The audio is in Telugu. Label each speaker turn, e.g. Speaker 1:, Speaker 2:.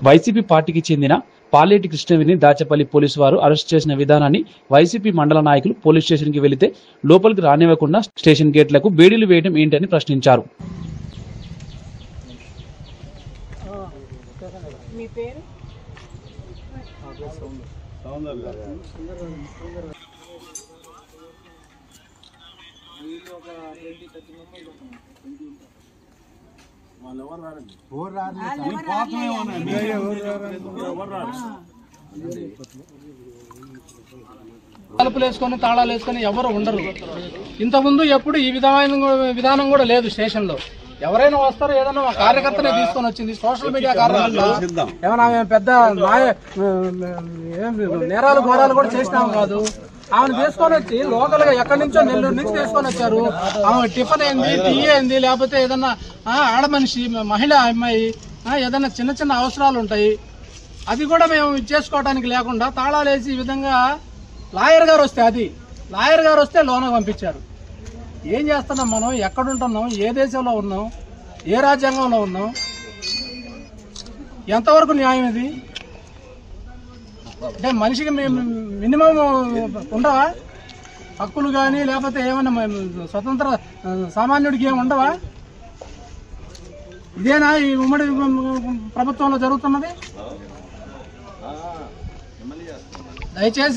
Speaker 1: వైసీపీ పార్టీకి చెందిన పాలేటి కృష్ణవేణిని దాచపల్లి పోలీసు వారు అరెస్ట్ చేసిన విధానాన్ని వైసీపీ మండల నాయకులు పోలీస్ స్టేషన్కి వెళితే లోపలికి రానివ్వకుండా స్టేషన్ గేట్లకు బేడీలు వేయడం ఏంటని ప్రశ్నించారు.
Speaker 2: తలుపులు వేసుకొని తాళాలు వేసుకొని ఎవరు ఉండరు. ఇంతకుముందు ఎప్పుడు ఈ విధానం కూడా లేదు. స్టేషన్ లో ఎవరైనా వస్తారో ఏదైనా కార్యకర్తనే తీసుకొని వచ్చింది. సోషల్ మీడియా కార్యకర్త ఏమైనా పెద్ద నేరాలు ఘోరాలు కూడా చేసినాం కాదు. ఆమెను తీసుకొని వచ్చి లోకల్ గా ఎక్కడి నుంచో నెల్లూరు నుంచి తీసుకొని వచ్చారు. ఆమె టిఫిన్ ఏంది, టీ ఏంది, లేకపోతే ఏదన్నా ఆడ మనిషి మహిళా అమ్మాయి ఏదన్నా చిన్న చిన్న అవసరాలు ఉంటాయి, అది కూడా మేము చేసుకోవడానికి లేకుండా తాళాలు వేసి ఈ విధంగా లాయర్ గారు వస్తే లోన పంపించారు. ఏం చేస్తున్నాం మనం? ఎక్కడుంటున్నాం? ఏ దేశంలో ఉన్నాం? ఏ రాజ్యాంగంలో ఉన్నాం? ఎంతవరకు న్యాయం ఇది? అంటే మనిషికి మినిమం ఉండవా హక్కులు కానీ, లేకపోతే ఏమన్నా స్వతంత్ర సామాన్యుడికి ఏమి ఉండవా? ఇదేనా ఈ ఉమ్మడి ప్రభుత్వంలో జరుగుతున్నది? దయచేసి